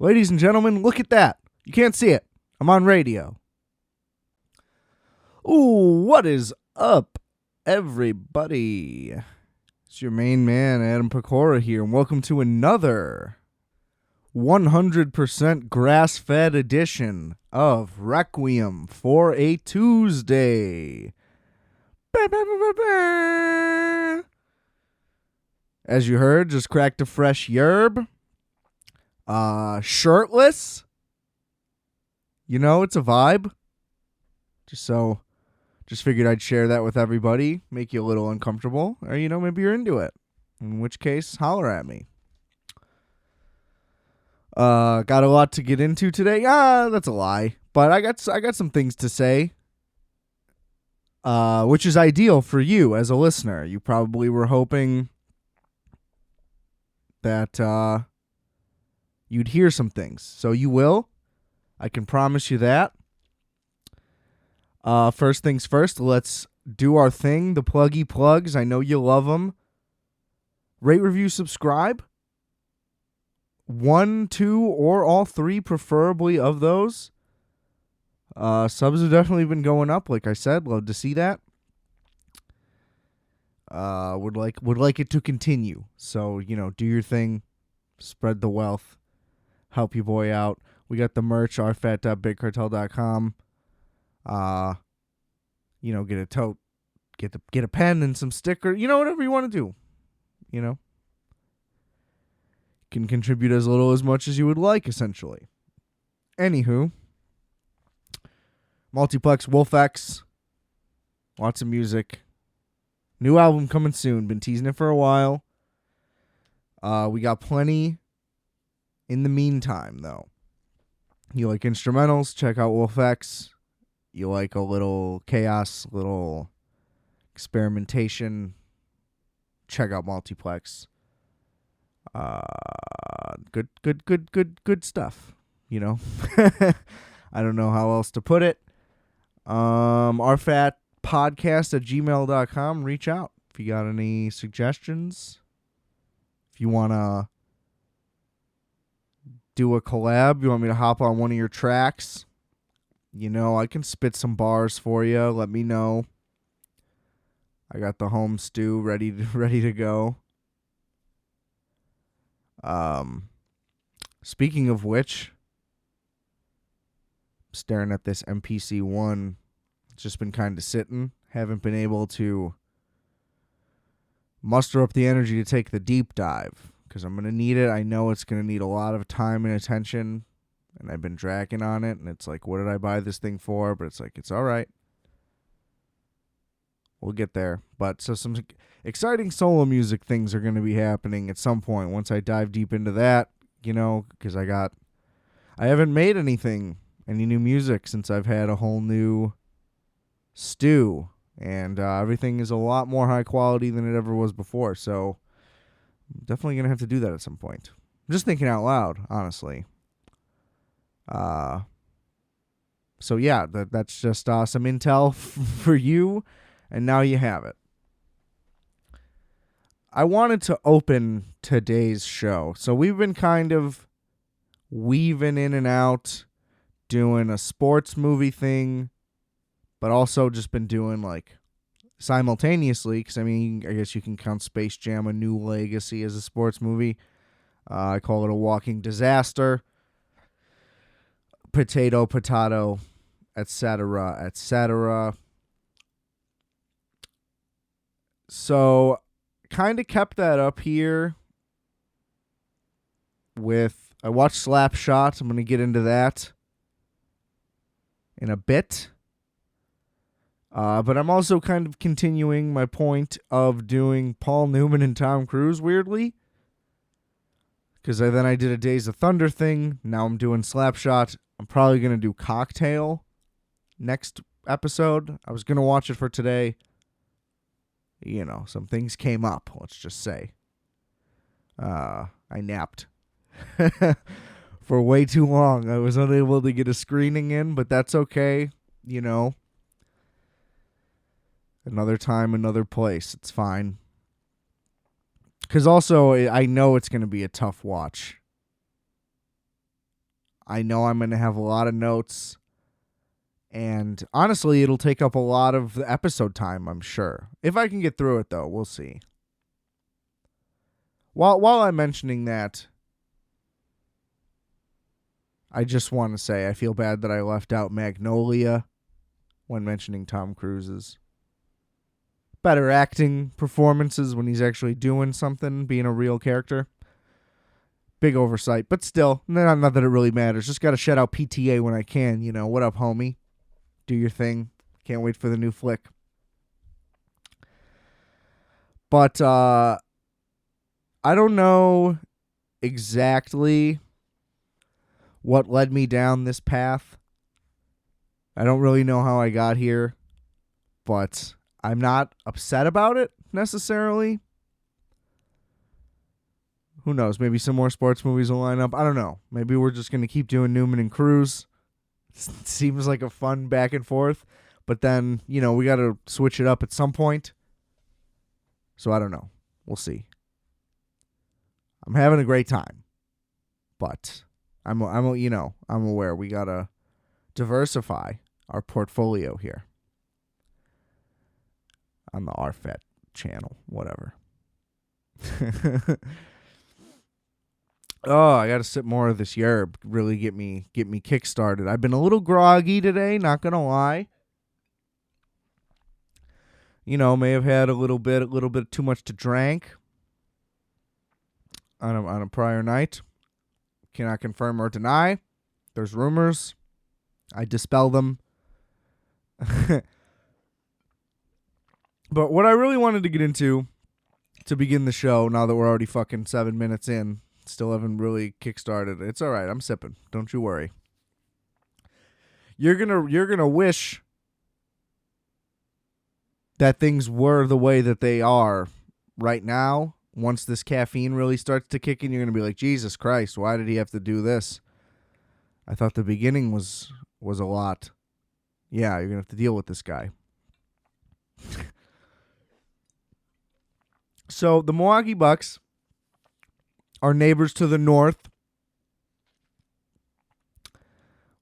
Ladies and gentlemen, look at that. You can't see it. I'm on radio. Ooh, what is up, everybody? It's your main man, Adam Pecora here, and welcome to another 100% grass-fed edition of Requiem for a Tuesday. As you heard, just cracked a fresh yerb. Shirtless. You know, it's a vibe. Just figured I'd share that with everybody, make you a little uncomfortable, or, you know, maybe you're into it. In which case, holler at me. Got a lot to get into today. That's a lie. But I got some things to say. Which is ideal for you as a listener. You probably were hoping that you'd hear some things. So you will. I can promise you that. First things first, let's do our thing. The pluggy plugs. I know you love them. Rate, review, subscribe. 1, 2, or all 3 preferably of those. Subs have definitely been going up, like I said. Love to see that. Would like it to continue. So, you know, do your thing. Spread the wealth. Help your boy out. We got the merch, rfat.bigcartel.com. You know, get a tote, get a pen and some sticker. You know, whatever you want to do. You know. Can contribute as little as much as you would like, essentially. Anywho. Multiplex, Wolfx. Lots of music. New album coming soon. Been teasing it for a while. We got plenty in the meantime, though. You like instrumentals? Check out Wolfx. You like a little chaos, little experimentation? Check out Multiplex. Good stuff. You know, I don't know how else to put it. RFAT podcast@gmail.com. Reach out if you got any suggestions. If you want to do a collab, you want me to hop on one of your tracks, you know, I can spit some bars for you. Let me know. I got the home stew ready to go. Speaking of which, I'm staring at this MPC-1. It's just been kind of sitting. Haven't been able to muster up the energy to take the deep dive because I'm going to need it. I know it's going to need a lot of time and attention, and I've been dragging on it, and it's like, what did I buy this thing for? But it's like, it's all right. We'll get there. But so some exciting solo music things are going to be happening at some point once I dive deep into that, you know, because I haven't made any new music since I've had a whole new stew, and everything is a lot more high quality than it ever was before. So I'm definitely going to have to do that at some point. I'm just thinking out loud, honestly. So yeah, that's just some intel for you, and now you have it. I wanted to open today's show. So we've been kind of weaving in and out, doing a sports movie thing, but also just been doing like simultaneously, because I mean, I guess you can count Space Jam: A New Legacy as a sports movie. I call it a walking disaster. Potato, etc., etc. So, kind of kept that up here with, I watched Slapshot. I'm going to get into that in a bit. But I'm also kind of continuing my point of doing Paul Newman and Tom Cruise, weirdly. Because then I did a Days of Thunder thing. Now I'm doing Slapshot. I'm probably going to do Cocktail next episode. I was going to watch it for today. You know, some things came up, let's just say. I napped for way too long. I was unable to get a screening in, but that's okay. You know, another time, another place. It's fine. Because also, I know it's going to be a tough watch. I know I'm going to have a lot of notes. And honestly, it'll take up a lot of the episode time, I'm sure. If I can get through it, though, we'll see. While I'm mentioning that, I just want to say I feel bad that I left out Magnolia when mentioning Tom Cruise's better acting performances when he's actually doing something, being a real character. Big oversight, but still, not that it really matters. Just got to shout out PTA when I can. You know, what up, homie? Do your thing. Can't wait for the new flick. But I don't know exactly what led me down this path. I don't really know how I got here, but I'm not upset about it necessarily. Who knows? Maybe some more sports movies will line up. I don't know. Maybe we're just going to keep doing Newman and Cruz. Seems like a fun back and forth. But then, you know, we got to switch it up at some point. So I don't know. We'll see. I'm having a great time. But I'm aware we got to diversify our portfolio here on the RFAT channel, whatever. Oh, I got to sip more of this yerb. Really get me kick-started. I've been a little groggy today, not going to lie. You know, may have had a little bit too much to drink on a prior night. Cannot confirm or deny. There's rumors. I dispel them. But what I really wanted to get into to begin the show, now that we're already fucking 7 minutes in, still haven't really kickstarted. It's all right. I'm sipping. Don't you worry. You're gonna wish that things were the way that they are right now. Once this caffeine really starts to kick in, you're gonna be like, Jesus Christ, why did he have to do this? I thought the beginning was a lot. Yeah, you're gonna have to deal with this guy. So the Milwaukee Bucks are neighbors to the north.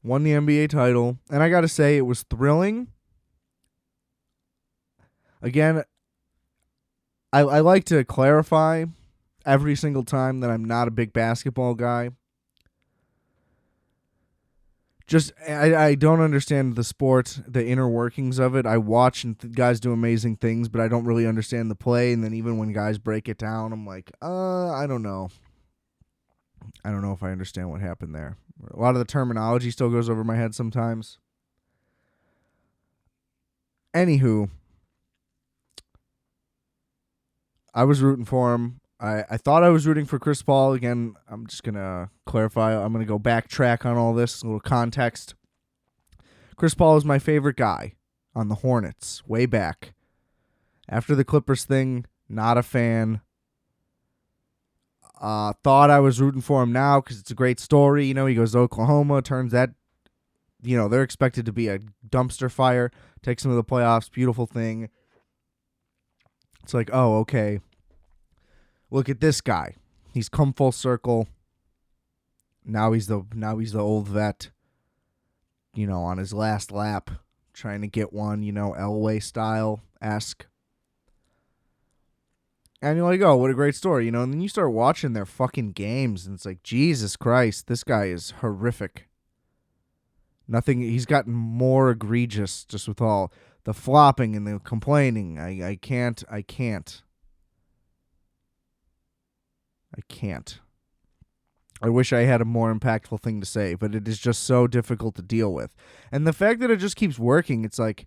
Won the NBA title. And I got to say, it was thrilling. Again, I like to clarify every single time that I'm not a big basketball guy. Just, I don't understand the sport, the inner workings of it. I watch and guys do amazing things, but I don't really understand the play. And then even when guys break it down, I'm like, I don't know. I don't know if I understand what happened there. A lot of the terminology still goes over my head sometimes. Anywho, I was rooting for him. I thought I was rooting for Chris Paul. Again, I'm just going to clarify. I'm going to go backtrack on all this, a little context. Chris Paul is my favorite guy on the Hornets, way back. After the Clippers thing, not a fan. Thought I was rooting for him now because it's a great story. You know, he goes to Oklahoma, turns that, you know, they're expected to be a dumpster fire, takes them to the playoffs, beautiful thing. It's like, oh, okay. Look at this guy. He's come full circle. Now he's the old vet, you know, on his last lap, trying to get one, you know, Elway style-esque. And you're like, oh, what a great story, you know. And then you start watching their fucking games, and it's like, Jesus Christ, this guy is horrific. He's gotten more egregious just with all the flopping and the complaining. I can't. I wish I had a more impactful thing to say, but it is just so difficult to deal with. And the fact that it just keeps working, it's like,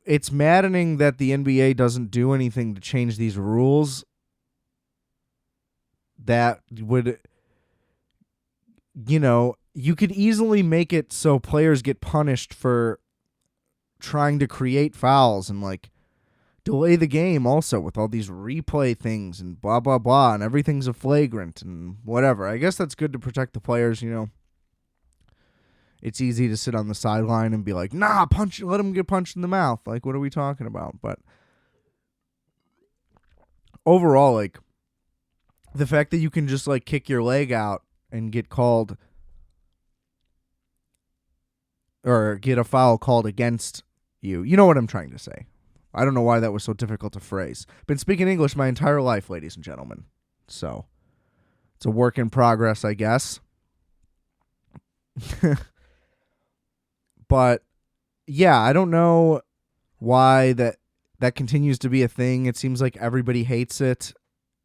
it's maddening that the NBA doesn't do anything to change these rules that would, you know, you could easily make it so players get punished for trying to create fouls and, like, delay the game also with all these replay things and blah, blah, blah, and everything's a flagrant and whatever. I guess that's good to protect the players, you know. It's easy to sit on the sideline and be like, nah, let him get punched in the mouth. Like, what are we talking about? But overall, like, the fact that you can just, like, kick your leg out and get called or get a foul called against you. You know what I'm trying to say. I don't know why that was so difficult to phrase. Been speaking English my entire life, ladies and gentlemen. So, it's a work in progress, I guess. But, yeah, I don't know why that continues to be a thing. It seems like everybody hates it.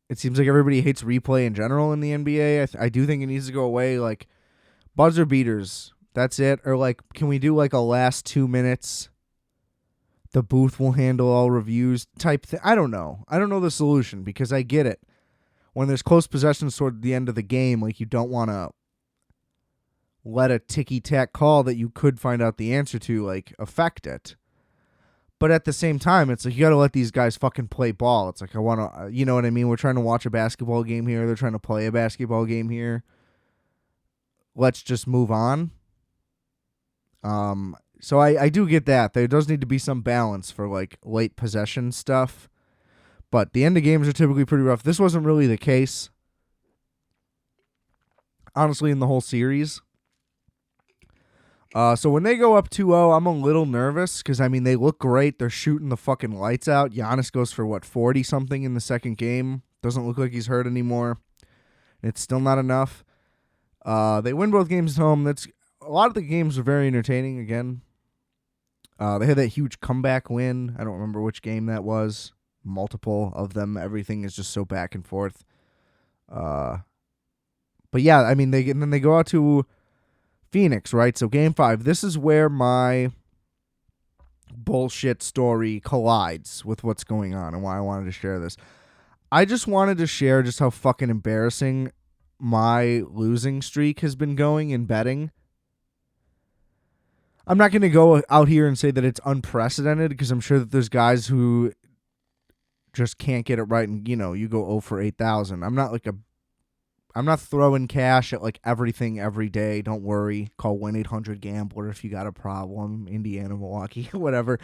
It seems like everybody hates replay in general in the NBA. I do think it needs to go away. Like, buzzer beaters, that's it. Or, like, can we do, like, a last 2 minutes? The booth will handle all reviews type thing. I don't know. I don't know the solution because I get it. When there's close possessions toward the end of the game, like, you don't want to let a ticky-tack call that you could find out the answer to, like, affect it. But at the same time, it's like you got to let these guys fucking play ball. It's like I want to, you know what I mean? We're trying to watch a basketball game here. They're trying to play a basketball game here. Let's just move on. So I do get that. There does need to be some balance for, like, late possession stuff. But the end of games are typically pretty rough. This wasn't really the case, honestly, in the whole series. So when they go up 2-0, I'm a little nervous because, I mean, they look great. They're shooting the fucking lights out. Giannis goes for, 40-something in the second game. Doesn't look like he's hurt anymore. It's still not enough. They win both games at home. A lot of the games are very entertaining again. They had that huge comeback win. I don't remember which game that was. Multiple of them. Everything is just so back and forth. But yeah, I mean, then they go out to Phoenix, right? So game 5. This is where my bullshit story collides with what's going on and why I wanted to share this. I just wanted to share just how fucking embarrassing my losing streak has been going in betting. I'm not going to go out here and say that it's unprecedented because I'm sure that there's guys who just can't get it right and, you know, you go 0 for 8,000. I'm not throwing cash at, like, everything every day. Don't worry. Call 1-800-GAMBLER if you got a problem. Indiana, Milwaukee, whatever.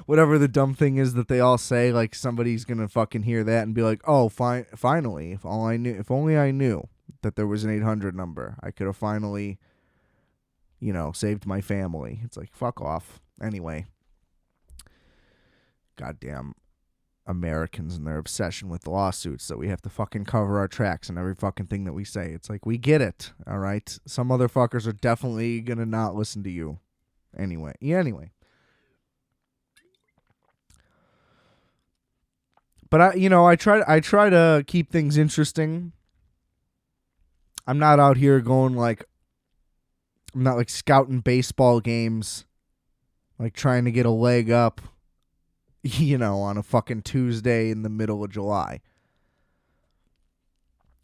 Whatever the dumb thing is that they all say, like, somebody's going to fucking hear that and be like, oh, finally, if only I knew that there was an 800 number, I could have finally, you know, saved my family. It's like, fuck off. Anyway. Goddamn Americans and their obsession with lawsuits, so we have to fucking cover our tracks and every fucking thing that we say. It's like, we get it, all right? Some motherfuckers are definitely going to not listen to you. Anyway. But I try to keep things interesting. I'm not out here going like, I'm not like scouting baseball games, like trying to get a leg up, you know, on a fucking Tuesday in the middle of July.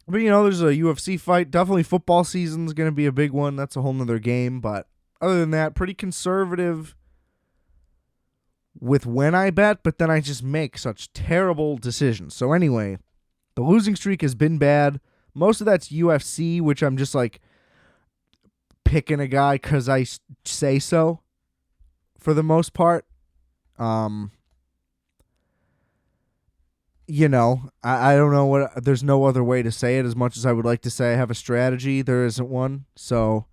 But, you know, there's a UFC fight. Definitely football season's going to be a big one. That's a whole nother game. But other than that, pretty conservative with when I bet, but then I just make such terrible decisions. So anyway, the losing streak has been bad. Most of that's UFC, which I'm just like picking a guy because I say so for the most part. You know, I don't know there's no other way to say it. As much as I would like to say I have a strategy, there isn't one. So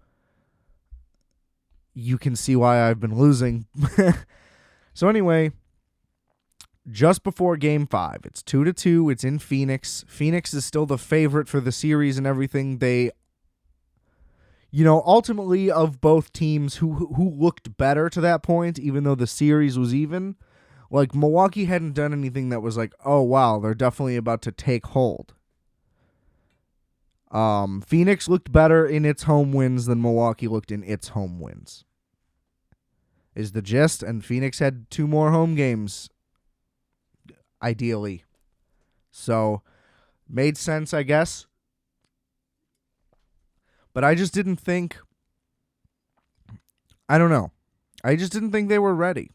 you can see why I've been losing. So anyway, just before game 5, it's 2-2. It's in Phoenix. Phoenix is still the favorite for the series and everything. They, you know, ultimately of both teams who looked better to that point, even though the series was even. Like, Milwaukee hadn't done anything that was like, oh, wow, they're definitely about to take hold. Phoenix looked better in its home wins than Milwaukee looked in its home wins, is the gist. And Phoenix had 2 more home games, ideally. So, made sense, I guess. But I just didn't think, I don't know. I just didn't think they were ready.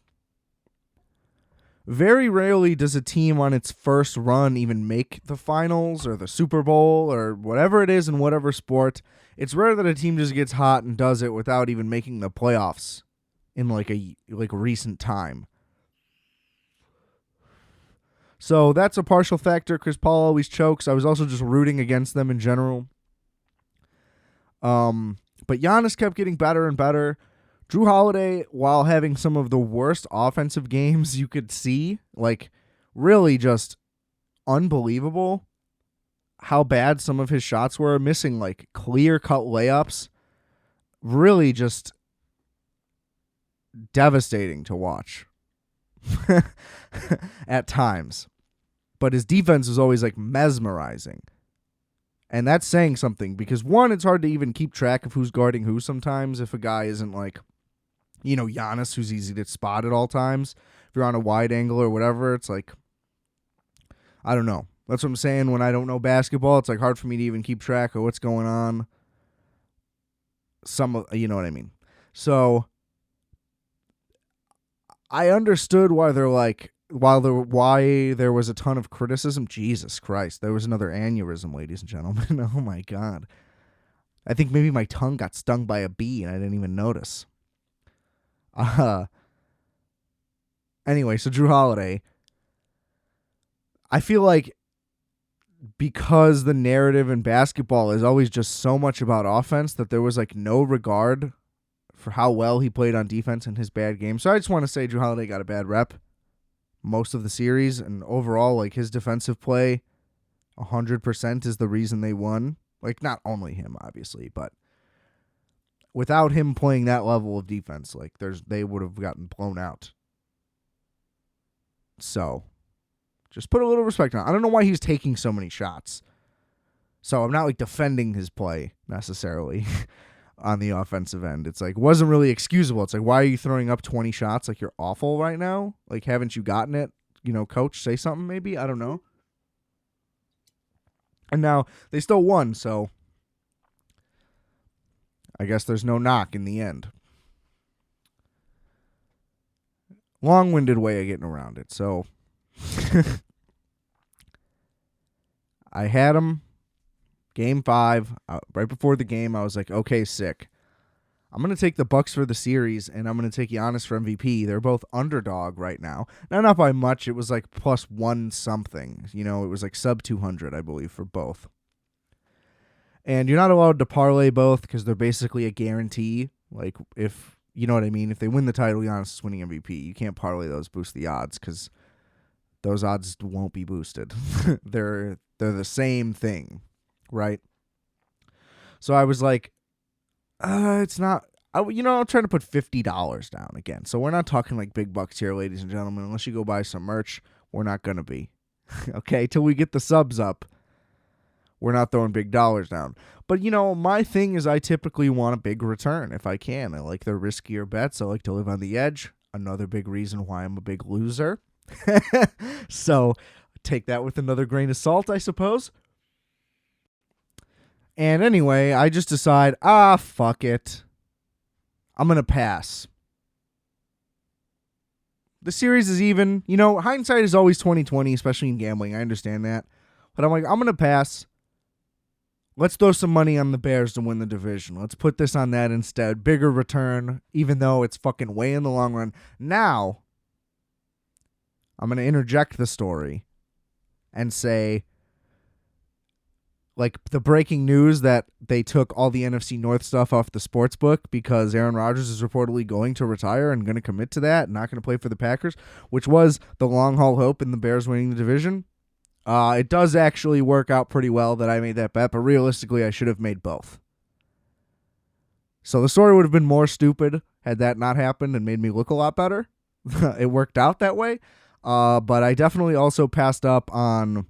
Very rarely does a team on its first run even make the finals or the Super Bowl or whatever it is in whatever sport. It's rare that a team just gets hot and does it without even making the playoffs in like recent time. So that's a partial factor. Chris Paul always chokes. I was also just rooting against them in general. But Giannis kept getting better and better. Drew Holiday, while having some of the worst offensive games you could see, like really just unbelievable how bad some of his shots were, missing like clear-cut layups. Really just devastating to watch at times. But his defense is always like mesmerizing. And that's saying something because, one, it's hard to even keep track of who's guarding who sometimes if a guy isn't like, Giannis, who's easy to spot at all times. If you're on a wide angle or whatever, it's like, I don't know. That's what I'm saying. When I don't know basketball, it's like hard for me to even keep track of what's going on. You know what I mean? So I understood why why there was a ton of criticism. Jesus Christ, there was another aneurysm, ladies and gentlemen. Oh my God. I think maybe my tongue got stung by a bee and I didn't even notice. Anyway, so Drew Holiday, I feel like because the narrative in basketball is always just so much about offense that there was like no regard for how well he played on defense in his bad game. So I just want to say Drew Holiday got a bad rep most of the series, and overall, like, his defensive play 100% is the reason they won. Like, not only him, obviously, but without him playing that level of defense, like, they would have gotten blown out. So just put a little respect on it. I don't know why he's taking so many shots. So I'm not like defending his play necessarily on the offensive end. It's like, wasn't really excusable. It's like, why are you throwing up 20 shots? Like, you're awful right now. Like, haven't you gotten it? Coach, say something maybe. I don't know. And now they still won. So I guess there's no knock in the end. Long-winded way of getting around it. So I had him game 5. Right before the game, I was like, okay, sick. I'm going to take the Bucks for the series, and I'm going to take Giannis for MVP. They're both underdog right now. Now, not by much. It was like +1 something. It was like sub 200, I believe, for both. And you're not allowed to parlay both because they're basically a guarantee. Like, if, you know what I mean? If they win the title, Giannis is winning MVP. You can't parlay those, boost the odds, because those odds won't be boosted. They're the same thing, right? So I was like, it's not, I'm trying to put $50 down again. So we're not talking like big bucks here, ladies and gentlemen. Unless you go buy some merch, we're not going to be. Okay, till we get the subs up, we're not throwing big dollars down. But, my thing is I typically want a big return if I can. I like the riskier bets. I like to live on the edge. Another big reason why I'm a big loser. So take that with another grain of salt, I suppose. And anyway, I just decide, fuck it. I'm going to pass. The series is even. Hindsight is always 20/20, especially in gambling. I understand that. But I'm like, I'm going to pass. Let's throw some money on the Bears to win the division. Let's put this on that instead. Bigger return, even though it's fucking way in the long run. Now, I'm going to interject the story and say, like, the breaking news that they took all the NFC North stuff off the sports book because Aaron Rodgers is reportedly going to retire and going to commit to that and not going to play for the Packers, which was the long haul hope in the Bears winning the division. It does actually work out pretty well that I made that bet, but realistically, I should have made both. So the story would have been more stupid had that not happened and made me look a lot better. It worked out that way. But I definitely also passed up on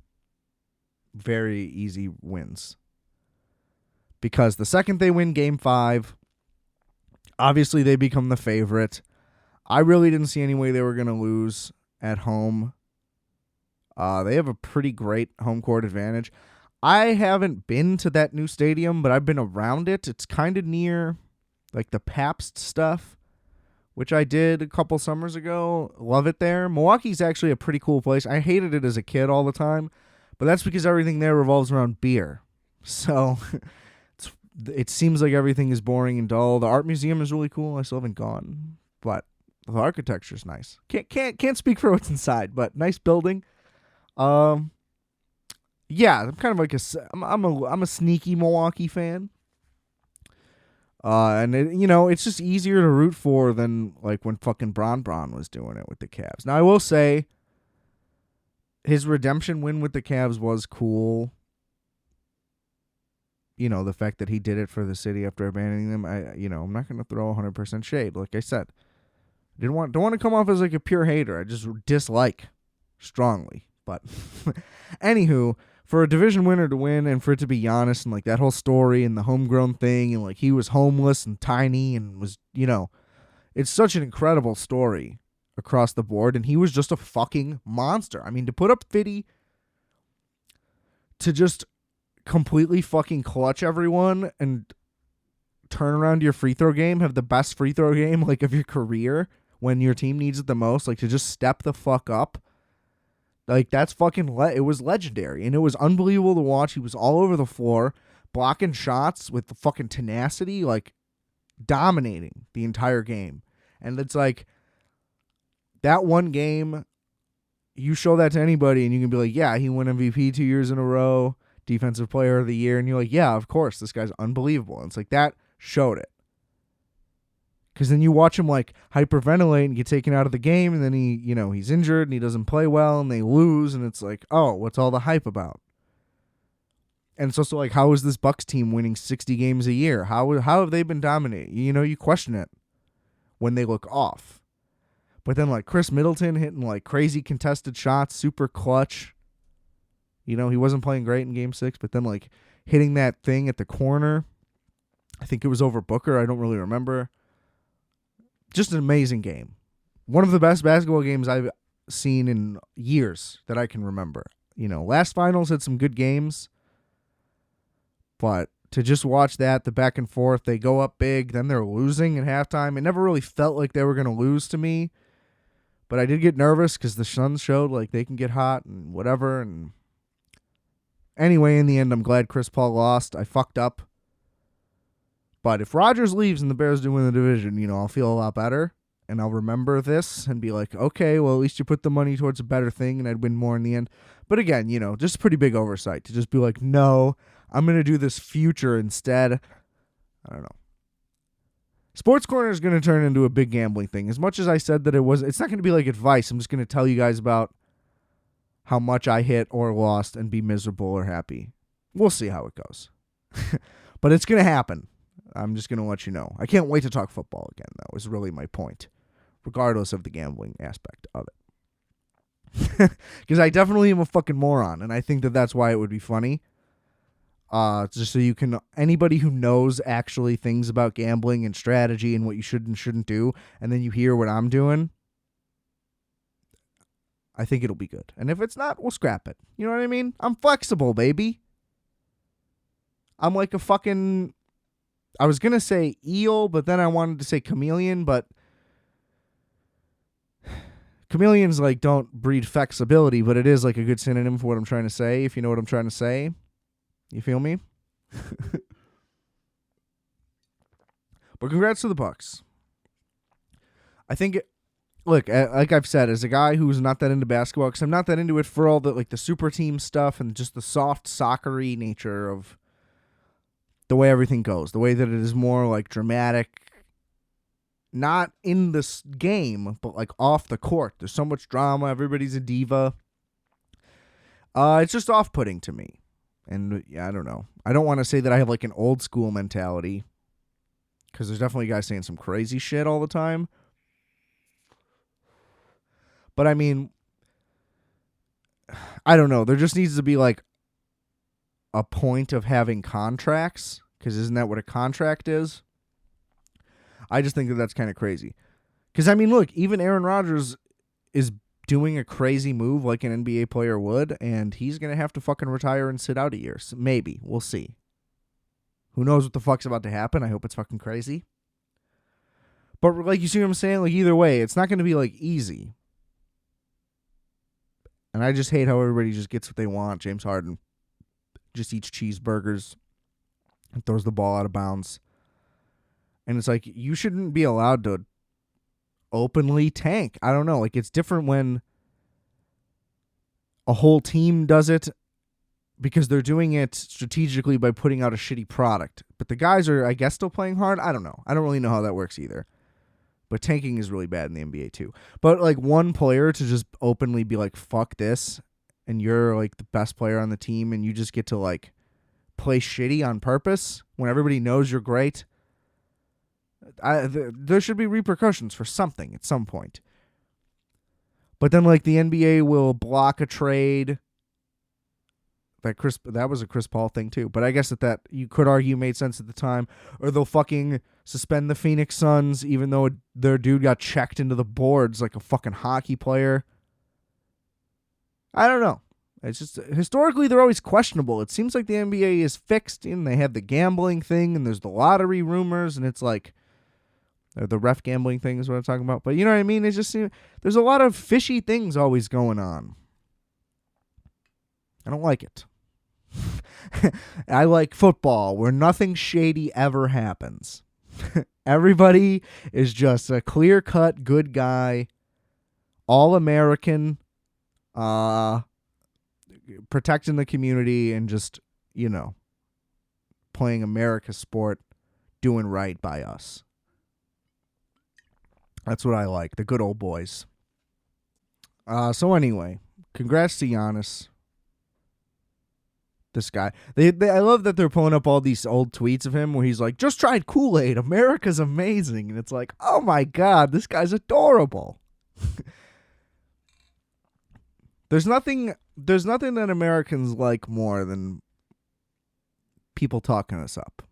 very easy wins. Because the second they win Game 5, obviously they become the favorite. I really didn't see any way they were going to lose at home. They have a pretty great home court advantage. I haven't been to that new stadium, but I've been around it. It's kind of near like the Pabst stuff, which I did a couple summers ago. Love it there. Milwaukee's actually a pretty cool place. I hated it as a kid all the time, but that's because everything there revolves around beer. So it seems like everything is boring and dull. The art museum is really cool. I still haven't gone, but the architecture is nice. Can't speak for what's inside, but nice building. Yeah, I'm kind of like I'm a sneaky Milwaukee fan. And it's just easier to root for than like when fucking Bron was doing it with the Cavs. Now I will say his redemption win with the Cavs was cool. The fact that he did it for the city after abandoning them. I'm not going to throw 100% shade. Like I said, don't want to come off as like a pure hater. I just dislike strongly. But anywho, for a division winner to win and for it to be Giannis and like that whole story and the homegrown thing and like he was homeless and tiny and was, it's such an incredible story across the board. And he was just a fucking monster. I mean, to put up 50, to just completely fucking clutch everyone and turn around your free throw game, have the best free throw game like of your career when your team needs it the most, like to just step the fuck up. Like, that's fucking, it was legendary, and it was unbelievable to watch. He was all over the floor, blocking shots with the fucking tenacity, like, dominating the entire game. And it's like, that one game, you show that to anybody, and you can be like, yeah, he won MVP 2 years in a row, Defensive Player of the Year, and you're like, yeah, of course, this guy's unbelievable. And it's like, that showed it. Because then you watch him, like, hyperventilate and get taken out of the game, and then he's injured, and he doesn't play well, and they lose, and it's like, oh, what's all the hype about? And it's also like, how is this Bucks team winning 60 games a year? How have they been dominating? You question it when they look off. But then, like, Chris Middleton hitting, like, crazy contested shots, super clutch. He wasn't playing great in Game 6, but then, like, hitting that thing at the corner. I think it was over Booker. I don't really remember. Just an amazing game. One of the best basketball games I've seen in years that I can remember. Last finals had some good games, but to just watch that, the back and forth, they go up big, then they're losing at halftime. It never really felt like they were going to lose to me, but I did get nervous because the Suns showed like they can get hot and whatever. And anyway, in the end, I'm glad Chris Paul lost. I fucked up. But if Rodgers leaves and the Bears do win the division, I'll feel a lot better. And I'll remember this and be like, okay, well, at least you put the money towards a better thing and I'd win more in the end. But again, just a pretty big oversight to just be like, no, I'm going to do this future instead. I don't know. Sports Corner is going to turn into a big gambling thing. As much as I said that it's not going to be like advice. I'm just going to tell you guys about how much I hit or lost and be miserable or happy. We'll see how it goes. But it's going to happen. I'm just going to let you know. I can't wait to talk football again, though, is really my point, regardless of the gambling aspect of it. Because I definitely am a fucking moron, and I think that that's why it would be funny. Just so you can, anybody who knows actually things about gambling and strategy and what you should and shouldn't do, and then you hear what I'm doing, I think it'll be good. And if it's not, we'll scrap it. You know what I mean? I'm flexible, baby. I'm like a fucking... I was going to say eel, but then I wanted to say chameleon, but chameleons like don't breed flexibility, but it is like a good synonym for what I'm trying to say, if you know what I'm trying to say. You feel me? But congrats to the Bucks. I think, like I've said, as a guy who's not that into basketball, because I'm not that into it for all the like the super team stuff and just the soft soccer-y nature of the way everything goes, the way that it is more like dramatic, not in this game, but like off the court. There's so much drama. Everybody's a diva. It's just off-putting to me. And yeah, I don't know. I don't want to say that I have like an old school mentality, because there's definitely guys saying some crazy shit all the time. But I mean, I don't know. There just needs to be like a point of having contracts, because isn't that what a contract is? I just think that that's kind of crazy. Because, I mean, look, even Aaron Rodgers is doing a crazy move like an NBA player would, and he's going to have to fucking retire and sit out a year. So maybe. We'll see. Who knows what the fuck's about to happen? I hope it's fucking crazy. But, like, you see what I'm saying? Like, either way, it's not going to be, like, easy. And I just hate how everybody just gets what they want. James Harden just eats cheeseburgers and throws the ball out of bounds. And it's like, you shouldn't be allowed to openly tank. I don't know. Like, it's different when a whole team does it because they're doing it strategically by putting out a shitty product. But the guys are, I guess, still playing hard. I don't know. I don't really know how that works either. But tanking is really bad in the NBA too. But like one player to just openly be like, fuck this, and you're like the best player on the team and you just get to like play shitty on purpose when everybody knows you're great. There should be repercussions for something at some point. But then like the NBA will block a trade. That was a Chris Paul thing too. But I guess that you could argue made sense at the time. Or they'll fucking suspend the Phoenix Suns even though their dude got checked into the boards like a fucking hockey player. I don't know. It's just historically they're always questionable. It seems like the NBA is fixed and they have the gambling thing and there's the lottery rumors and it's like the ref gambling thing is what I'm talking about. But you know what I mean? It's just there's a lot of fishy things always going on. I don't like it. I like football where nothing shady ever happens. Everybody is just a clear-cut good guy, all-American, protecting the community and just, playing America's sport, doing right by us. That's what I like, the good old boys. So anyway, congrats to Giannis. This guy. I love that they're pulling up all these old tweets of him where he's like, just tried Kool-Aid. America's amazing. And it's like, oh my God, this guy's adorable. There's nothing that Americans like more than people talking us up.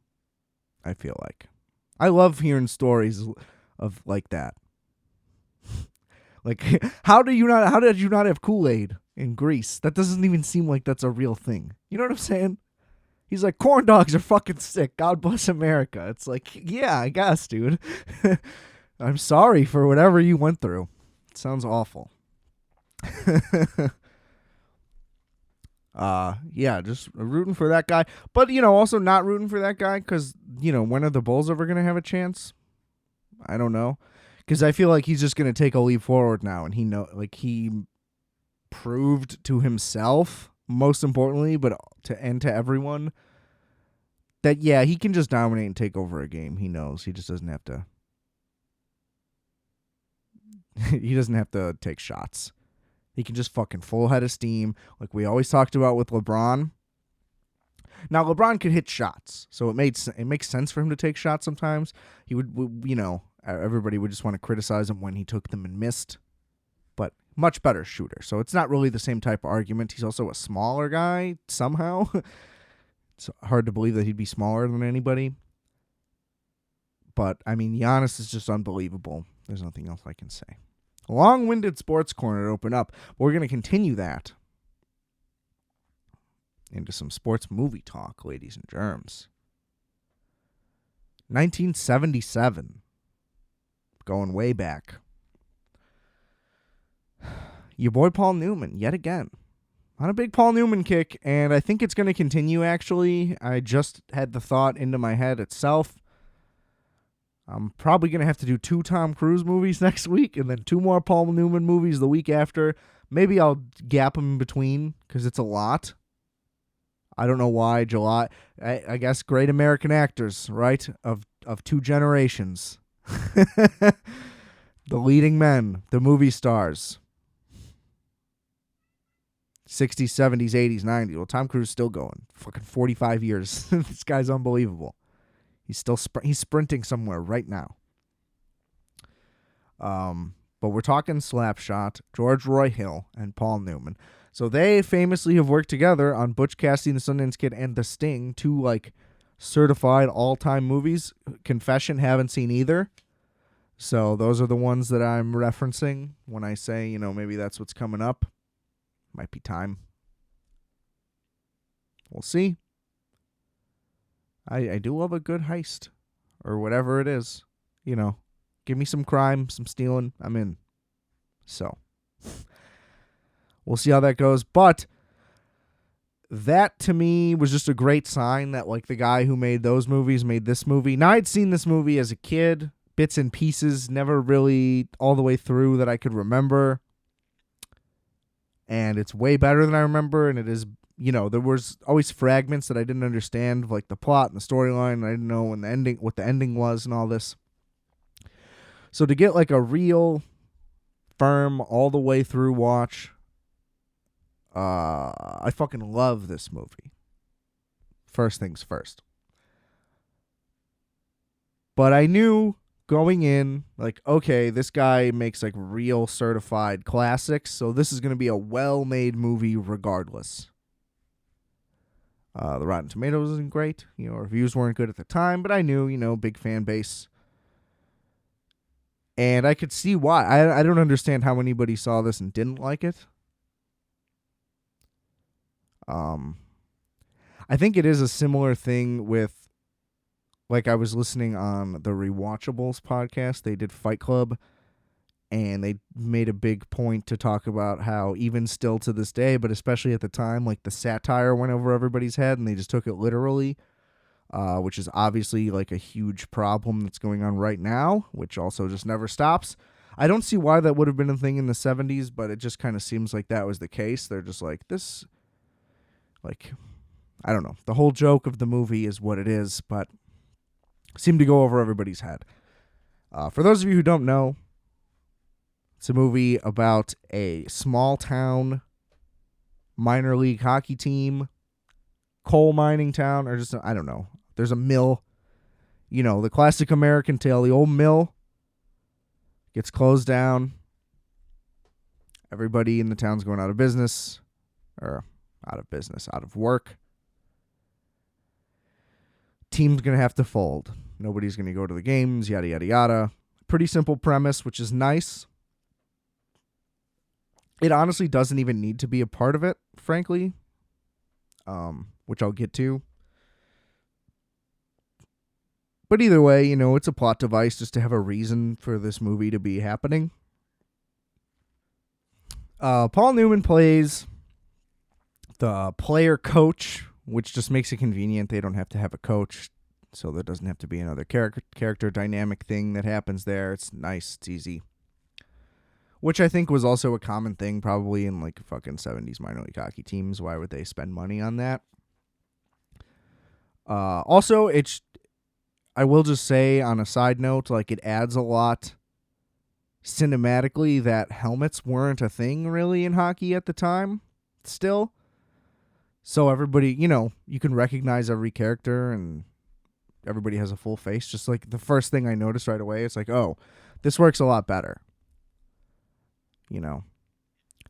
I feel like. I love hearing stories of like that. Like, how did you not have Kool-Aid in Greece? That doesn't even seem like that's a real thing. You know what I'm saying? He's like, corn dogs are fucking sick. God bless America. It's like, yeah, I guess, dude. I'm sorry for whatever you went through. It sounds awful. Yeah, just rooting for that guy. But, also not rooting for that guy because, when are the Bulls ever going to have a chance? I don't know. Because I feel like he's just going to take a leap forward now. And he proved to himself, most importantly, but to everyone, that, yeah, he can just dominate and take over a game. He knows. He just doesn't have to. He doesn't have to take shots. He can just fucking full head of steam, like we always talked about with LeBron. Now, LeBron could hit shots, so it makes sense for him to take shots sometimes. He would, everybody would just want to criticize him when he took them and missed, but much better shooter. So it's not really the same type of argument. He's also a smaller guy somehow. It's hard to believe that he'd be smaller than anybody. But, I mean, Giannis is just unbelievable. There's nothing else I can say. Long-winded sports corner to open up. But we're going to continue that into some sports movie talk, ladies and germs. 1977. Going way back. Your boy Paul Newman, yet again. On a big Paul Newman kick, and I think it's going to continue, actually. I just had the thought into my head itself. I'm probably going to have to do 2 Tom Cruise movies next week and then 2 more Paul Newman movies the week after. Maybe I'll gap them in between because it's a lot. I don't know why. July, I guess great American actors, right? Of 2 generations. The leading men, the movie stars. 60s, 70s, 80s, 90s. Well, Tom Cruise is still going. Fucking 45 years. This guy's unbelievable. He's still he's sprinting somewhere right now. But we're talking Slapshot, George Roy Hill, and Paul Newman. So they famously have worked together on Butch Cassidy and the Sundance Kid and The Sting, 2 certified all-time movies. Confession, haven't seen either. So those are the ones that I'm referencing when I say, maybe that's what's coming up. Might be time. We'll see. I do love a good heist or whatever it is. Give me some crime, some stealing. I'm in. So we'll see how that goes. But that to me was just a great sign that the guy who made those movies made this movie. Now I'd seen this movie as a kid, bits and pieces, never really all the way through that I could remember. And it's way better than I remember, and it is there was always fragments that I didn't understand, like the plot and the storyline. I didn't know what the ending was and all this. So to get like a real firm all the way through watch, I fucking love this movie. First things first. But I knew going in, like, okay, this guy makes like real certified classics, so this is going to be a well-made movie regardless. The Rotten Tomatoes isn't great. Reviews weren't good at the time, but I knew, big fan base. And I could see why. I don't understand how anybody saw this and didn't like it. I think it is a similar thing with, like, I was listening on the Rewatchables podcast. They did Fight Club, and they made a big point to talk about how even still to this day, but especially at the time, like, the satire went over everybody's head, and they just took it literally, which is obviously, like, a huge problem that's going on right now, which also just never stops. I don't see why that would have been a thing in the 70s, but it just kind of seems like that was the case. They're just like, this, like, I don't know. The whole joke of the movie is what it is, but seemed to go over everybody's head. For those of you who don't know, it's a movie about a small town minor league hockey team, coal mining town, or just, I don't know. There's a mill. The classic American tale, the old mill gets closed down. Everybody in the town's going out of business, or out of work. Team's going to have to fold. Nobody's going to go to the games, yada, yada, yada. Pretty simple premise, which is nice. It honestly doesn't even need to be a part of it, frankly, which I'll get to. But either way, it's a plot device just to have a reason for this movie to be happening. Paul Newman plays the player coach, which just makes it convenient. They don't have to have a coach, so there doesn't have to be another character dynamic thing that happens there. It's nice. It's easy. Which I think was also a common thing probably in like fucking 70s minor league hockey teams. Why would they spend money on that? Also, I will just say on a side note, like it adds a lot cinematically that helmets weren't a thing really in hockey at the time still. So everybody, you can recognize every character and everybody has a full face. Just like the first thing I noticed right away, it's like, oh, this works a lot better.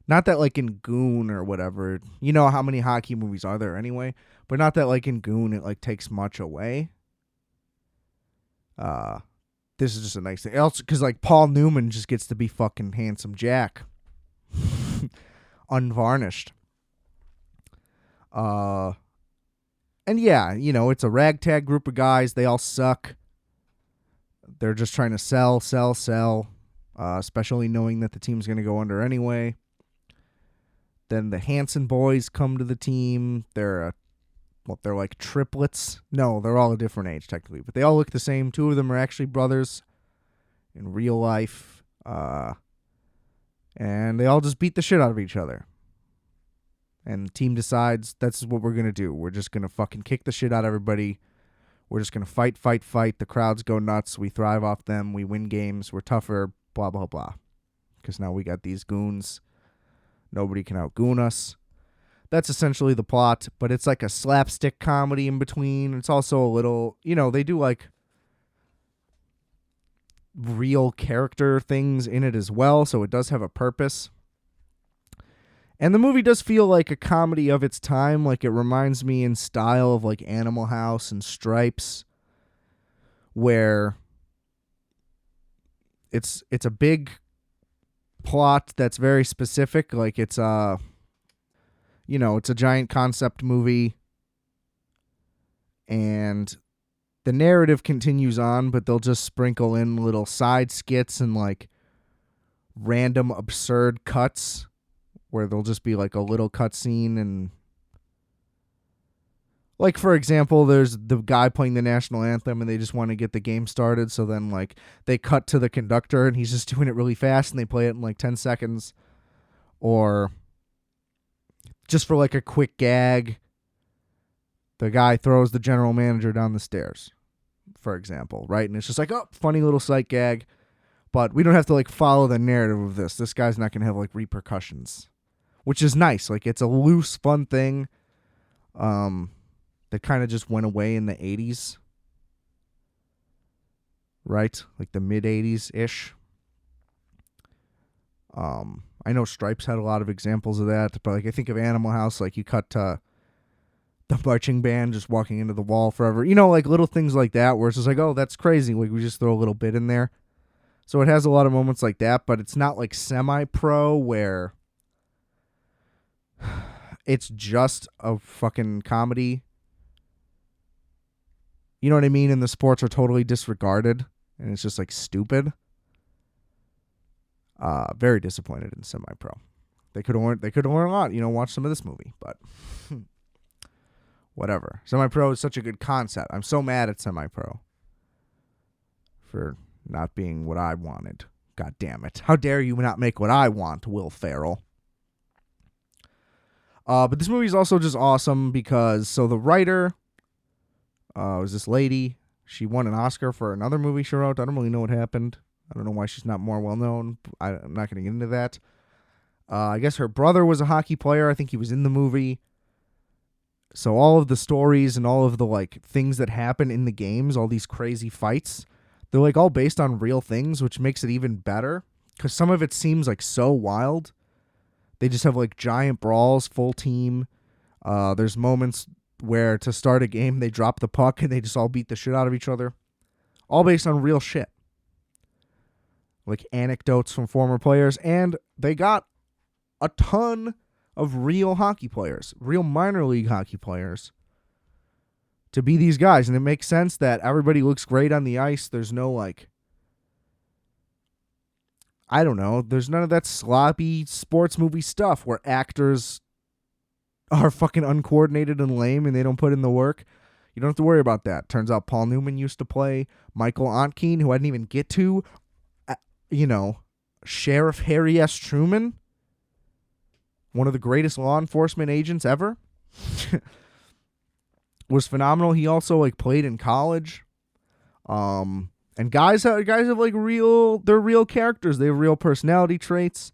Not that like in Goon or whatever, how many hockey movies are there anyway, but not that like in Goon it like takes much away. This is just a nice thing. Also, because like Paul Newman just gets to be fucking handsome Jack. Unvarnished. And yeah, it's a ragtag group of guys. They all suck. They're just trying to sell. Especially knowing that the team's going to go under anyway. Then the Hanson boys come to the team. They're like triplets. No, they're all a different age technically, but they all look the same. Two of them are actually brothers in real life. And they all just beat the shit out of each other. And the team decides that's what we're going to do. We're just going to fucking kick the shit out of everybody. We're just going to fight. The crowds go nuts. We thrive off them. We win games. We're tougher. Blah, blah, blah. Because now we got these goons. Nobody can outgoon us. That's essentially the plot. But it's like a slapstick comedy in between. It's also a little, they do like real character things in it as well. So it does have a purpose. And the movie does feel like a comedy of its time. Like it reminds me in style of like Animal House and Stripes, where it's a big plot that's very specific. Like it's it's a giant concept movie, and the narrative continues on, but they'll just sprinkle in little side skits and like random absurd cuts where there'll just be like a little cutscene. And like, for example, there's the guy playing the national anthem and they just want to get the game started. So then like they cut to the conductor and he's just doing it really fast and they play it in like 10 seconds. Or just for like a quick gag. The guy throws the general manager down the stairs, for example, right? And it's just like, oh, funny little sight gag. But we don't have to like follow the narrative of this. This guy's not going to have like repercussions, which is nice. Like it's a loose, fun thing that kind of just went away in the 80s, right? Like the mid 80s-ish. I know Stripes had a lot of examples of that, but like I think of Animal House, like you cut to the marching band just walking into the wall forever. You know, like little things like that where it's just like, oh, that's crazy. Like we just throw a little bit in there. So it has a lot of moments like that, but it's not like semi-pro where it's just a fucking comedy. You know what I mean? And the sports are totally disregarded, and it's just like stupid. Very disappointed in semi-pro. They could have learned a lot. You know, watch some of this movie, but whatever. Semi-pro is such a good concept. I'm so mad at semi-pro for not being what I wanted. God damn it. How dare you not make what I want, Will Ferrell. But this movie is also just awesome because, so the writer was this lady. She won an Oscar for another movie she wrote. I don't really know what happened. I don't know why she's not more well-known. I'm not going to get into that. I guess her brother was a hockey player. I think he was in the movie. So all of the stories and all of the like things that happen in the games, all these crazy fights, they're like all based on real things, which makes it even better because some of it seems like so wild. They just have like giant brawls, full team. There's moments where to start a game, they drop the puck and they just all beat the shit out of each other. All based on real shit. Like anecdotes from former players. And they got a ton of real hockey players, real minor league hockey players, to be these guys. And it makes sense that everybody looks great on the ice. There's no like, I don't know, there's none of that sloppy sports movie stuff where actors are fucking uncoordinated and lame and they don't put in the work. You don't have to worry about that. Turns out Paul Newman used to play Michael Ontkeen, who I didn't even get to. Sheriff Harry S. Truman, one of the greatest law enforcement agents ever. Was phenomenal. He also like played in college. And guys have like they're real characters. They have real personality traits.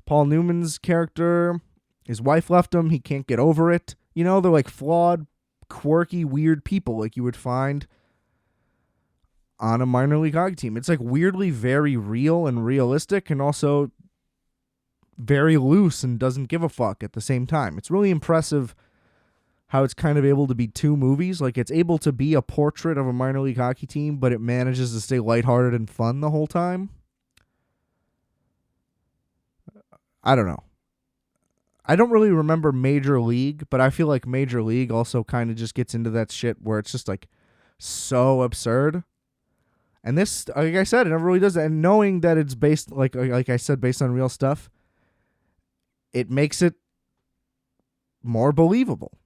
Paul Newman's character, his wife left him. He can't get over it. You know, they're like flawed, quirky, weird people like you would find on a minor league hockey team. It's like weirdly very real and realistic and also very loose and doesn't give a fuck at the same time. It's really impressive how it's kind of able to be two movies. Like it's able to be a portrait of a minor league hockey team, but it manages to stay lighthearted and fun the whole time. I don't know. I don't really remember Major League, but I feel like Major League also kind of just gets into that shit where it's just like so absurd. And this, like I said, it never really does that. And knowing that it's based, like I said, based on real stuff, it makes it more believable.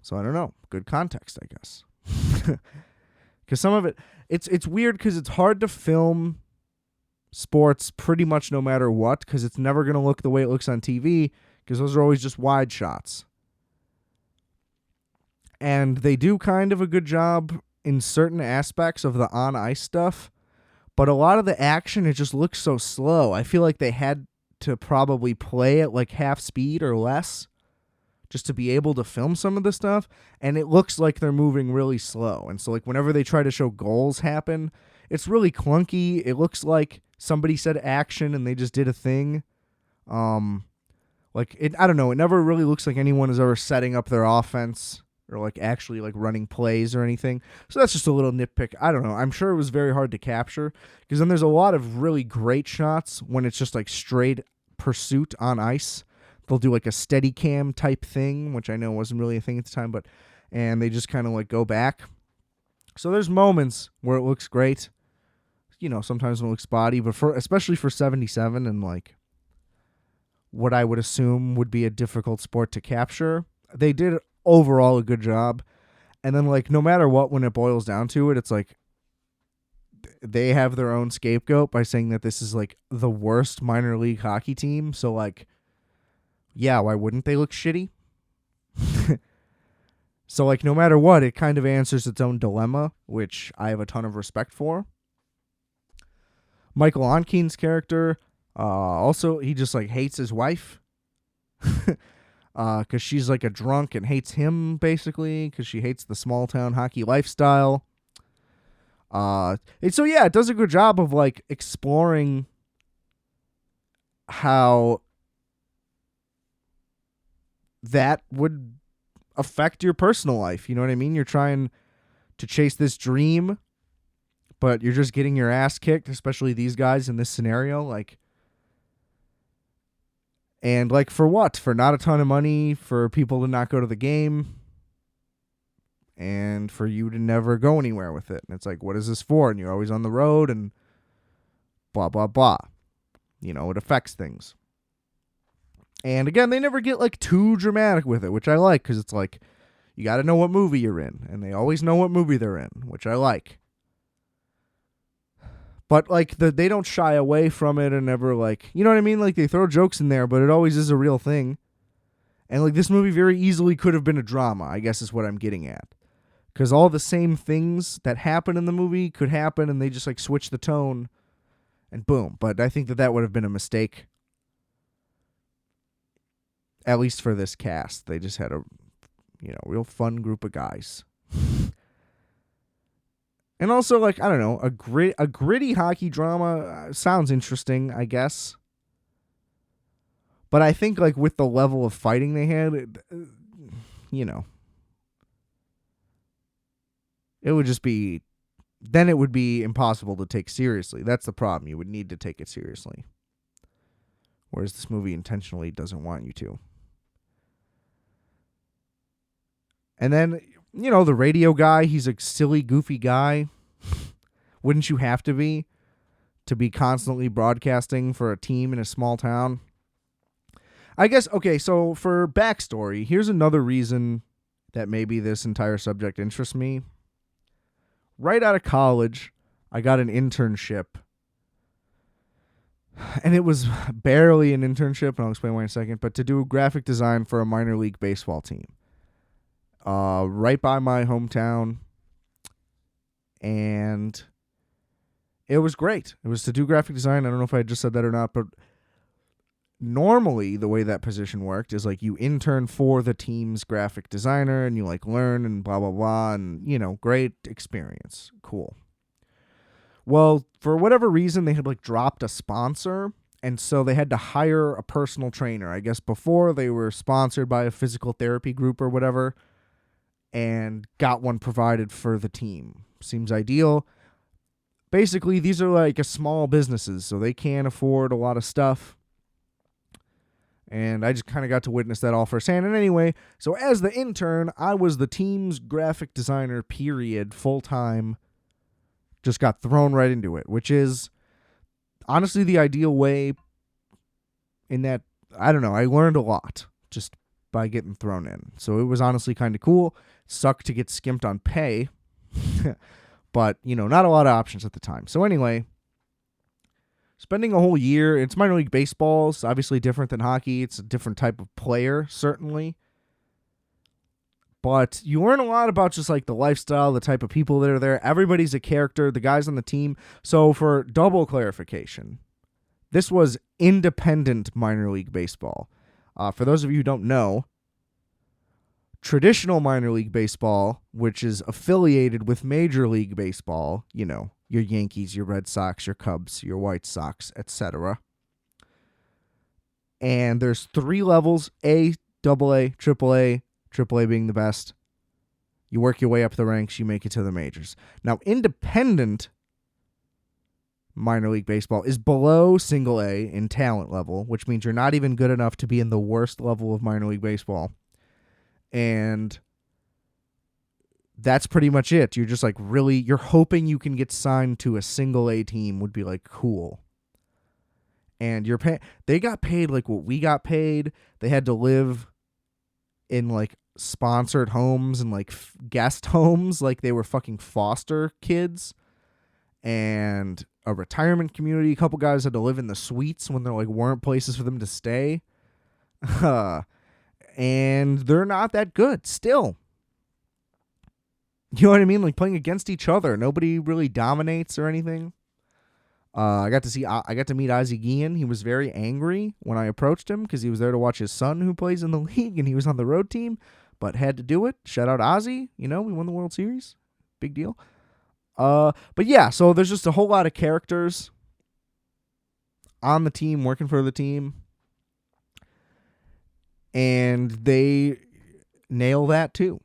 So I don't know. Good context, I guess. Because some of it, it's weird because it's hard to film sports pretty much no matter what, because it's never going to look the way it looks on TV, because those are always just wide shots. And they do kind of a good job in certain aspects of the on-ice stuff, but a lot of the action, it just looks so slow. I feel like they had to probably play at like half speed or less just to be able to film some of the stuff, and it looks like they're moving really slow. And so like whenever they try to show goals happen, it's really clunky. It looks like somebody said action and they just did a thing. Like it, I don't know. It never really looks like anyone is ever setting up their offense or like actually like running plays or anything. So that's just a little nitpick. I don't know. I'm sure it was very hard to capture because then there's a lot of really great shots when it's just like straight pursuit on ice. They'll do like a steady cam type thing, which I know wasn't really a thing at the time, and they just kind of like go back. So there's moments where it looks great. You know, sometimes it looks spotty, but especially for 77 and like what I would assume would be a difficult sport to capture, they did overall a good job. And then like no matter what, when it boils down to it, it's like they have their own scapegoat by saying that this is like the worst minor league hockey team. So like yeah, why wouldn't they look shitty? So, like, no matter what, it kind of answers its own dilemma, which I have a ton of respect for. Michael Onken's character, also, he just, like, hates his wife. Because she's, like, a drunk and hates him, basically, because she hates the small-town hockey lifestyle. So, yeah, it does a good job of, like, exploring how that would affect your personal life. You know what I mean? You're trying to chase this dream, but you're just getting your ass kicked, especially these guys in this scenario. Like, and like for what? For not a ton of money, for people to not go to the game, and for you to never go anywhere with it. And it's like, what is this for? And you're always on the road and blah, blah, blah. You know, it affects things. And again, they never get like too dramatic with it, which I like, because it's like, you got to know what movie you're in. And they always know what movie they're in, which I like. But like they don't shy away from it and never like, you know what I mean? Like they throw jokes in there, but it always is a real thing. And like this movie very easily could have been a drama, I guess is what I'm getting at. Because all the same things that happen in the movie could happen, and they just like switch the tone and boom. But I think that would have been a mistake. At least for this cast. They just had a, real fun group of guys. And also, like, I don't know, a gritty hockey drama sounds interesting, I guess. But I think, like, with the level of fighting they had, it would just be, then it would be impossible to take seriously. That's the problem. You would need to take it seriously. Whereas this movie intentionally doesn't want you to. And then, the radio guy, he's a silly, goofy guy. Wouldn't you have to be constantly broadcasting for a team in a small town? I guess, okay, so for backstory, here's another reason that maybe this entire subject interests me. Right out of college, I got an internship. And it was barely an internship, and I'll explain why in a second, but to do graphic design for a minor league baseball team. Right by my hometown, and it was great. It was to do graphic design. I don't know if I just said that or not, but normally the way that position worked is like you intern for the team's graphic designer and you like learn and blah, blah, blah, and great experience. Cool. Well, for whatever reason, they had like dropped a sponsor, and so they had to hire a personal trainer. I guess before they were sponsored by a physical therapy group or whatever, and got one provided for the team. Seems ideal. Basically, these are like a small businesses, so they can't afford a lot of stuff. And I just kind of got to witness that all firsthand. And anyway, so as the intern, I was the team's graphic designer, period, full-time. Just got thrown right into it, which is honestly the ideal way in that, I don't know, I learned a lot just by getting thrown in. So it was honestly kind of cool. Sucked to get skimped on pay, but, not a lot of options at the time. So anyway, spending a whole year, it's minor league baseball. It's obviously different than hockey. It's a different type of player, certainly. But you learn a lot about just like the lifestyle, the type of people that are there. Everybody's a character, the guys on the team. So for double clarification, this was independent minor league baseball. For those of you who don't know, traditional minor league baseball, which is affiliated with Major League Baseball, your Yankees, your Red Sox, your Cubs, your White Sox, etc. And there's 3 levels, A, AA, AAA, AAA being the best. You work your way up the ranks, you make it to the majors. Now, independent minor league baseball is below single A in talent level, which means you're not even good enough to be in the worst level of minor league baseball. And that's pretty much it. You're just like you're hoping you can get signed to a single A team would be like cool. And they got paid like what we got paid. They had to live in like sponsored homes and like guest homes, like they were fucking foster kids, and a retirement community. A couple guys had to live in the suites when there like weren't places for them to stay. And they're not that good still. You know what I mean? Like playing against each other. Nobody really dominates or anything. I got to meet Ozzie Guillen. He was very angry when I approached him because he was there to watch his son who plays in the league and he was on the road team, but had to do it. Shout out Ozzie. You know, we won the World Series. Big deal. But yeah, so there's just a whole lot of characters on the team, working for the team. And they nail that too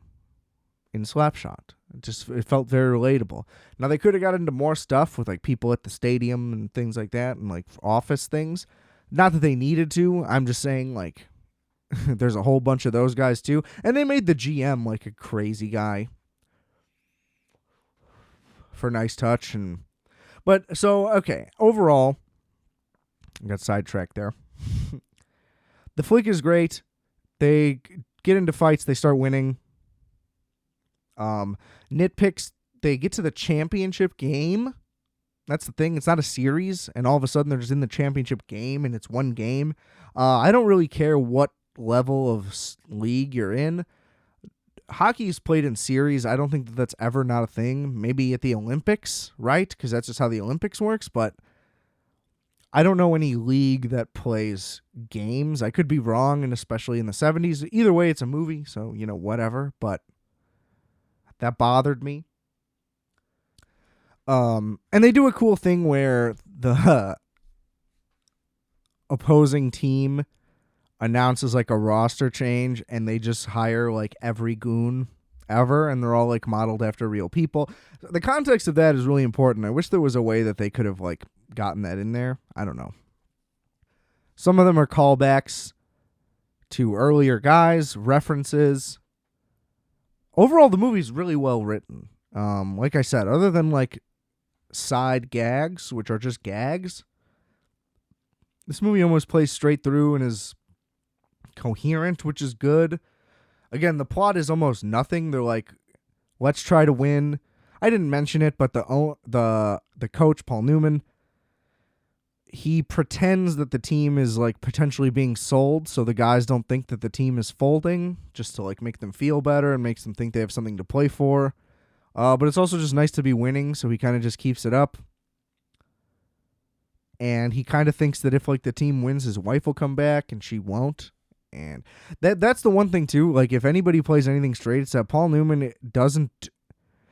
in Slapshot. It felt very relatable. Now they could have got into more stuff with like people at the stadium and things like that and like office things. Not that they needed to. I'm just saying like there's a whole bunch of those guys too. And they made the GM like a crazy guy for nice touch. But so, okay, overall, I got sidetracked there. The flick is great. They get into fights. They start winning. Nitpicks, they get to the championship game. That's the thing. It's not a series, and all of a sudden they're just in the championship game, and it's one game. I don't really care what level of league you're in. Hockey's played in series. I don't think that that's ever not a thing. Maybe at the Olympics, right? Because that's just how the Olympics works, but I don't know any league that plays games. I could be wrong, and especially in the 70s. Either way, it's a movie, so, you know, whatever, but that bothered me. And they do a cool thing where the opposing team announces like a roster change and they just hire like every goon ever and they're all like modeled after real people. The context of that is really important. I wish there was a way that they could have like gotten that in there. I don't know. Some of them are callbacks to earlier guys, references. Overall, the movie's really well written. Like I said, other than like side gags, which are just gags, this movie almost plays straight through and is coherent, which is good. Again, the plot is almost nothing. They're like, let's try to win. I didn't mention it, but the coach, Paul Newman, he pretends that the team is like potentially being sold, so the guys don't think that the team is folding, just to like make them feel better and makes them think they have something to play for. But it's also just nice to be winning, so he kind of just keeps it up. And he kind of thinks that if like the team wins, his wife will come back, and she won't. And that's the one thing too. Like if anybody plays anything straight, it's that Paul Newman doesn't.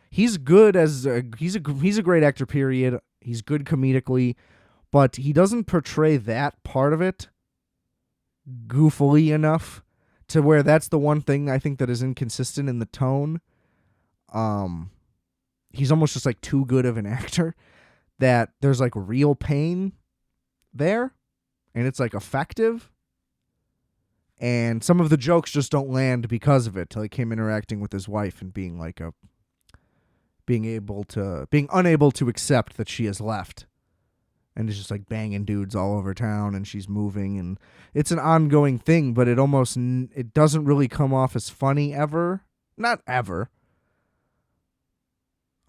He's good as he's a great actor. Period. He's good comedically, but he doesn't portray that part of it goofily enough to where that's the one thing I think that is inconsistent in the tone. He's almost just like too good of an actor that there's like real pain there, and it's like effective. And some of the jokes just don't land because of it, like him interacting with his wife and being like being unable to accept that she has left. And is just like banging dudes all over town and she's moving and it's an ongoing thing, but it doesn't really come off as funny ever. Not ever.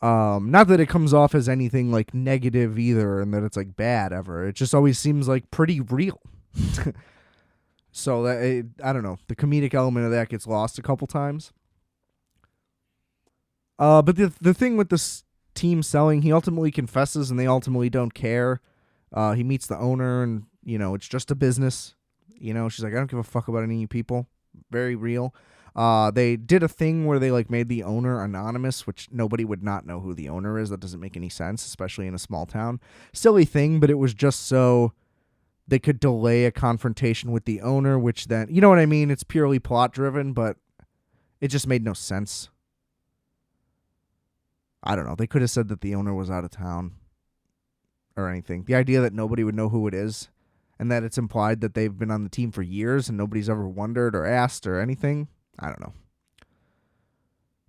Not that it comes off as anything like negative either and that it's like bad ever. It just always seems like pretty real. So that I don't know. The comedic element of that gets lost a couple times. But the thing with this team selling, he ultimately confesses and they ultimately don't care. He meets the owner and, you know, it's just a business. You know, she's like, I don't give a fuck about any of you people. Very real. They did a thing where they like made the owner anonymous, which nobody would not know who the owner is. That doesn't make any sense, especially in a small town. Silly thing, but it was just so they could delay a confrontation with the owner, which then, you know what I mean? It's purely plot driven, but it just made no sense. I don't know. They could have said that the owner was out of town or anything. The idea that nobody would know who it is and that it's implied that they've been on the team for years and nobody's ever wondered or asked or anything. I don't know.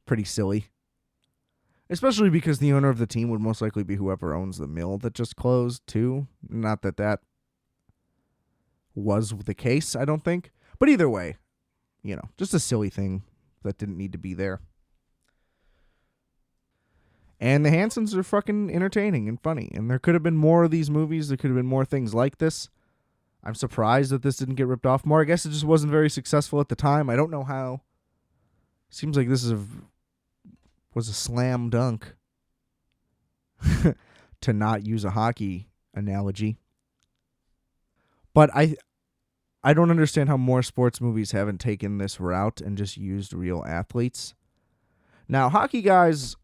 Pretty silly. Especially because the owner of the team would most likely be whoever owns the mill that just closed too. Not that that was the case, I don't think. But either way, you know, just a silly thing that didn't need to be there. And the Hansons are fucking entertaining and funny. And there could have been more of these movies. There could have been more things like this. I'm surprised that this didn't get ripped off more. I guess it just wasn't very successful at the time. I don't know how. Seems like this was a slam dunk to not use a hockey analogy. But I don't understand how more sports movies haven't taken this route and just used real athletes. Now, hockey guys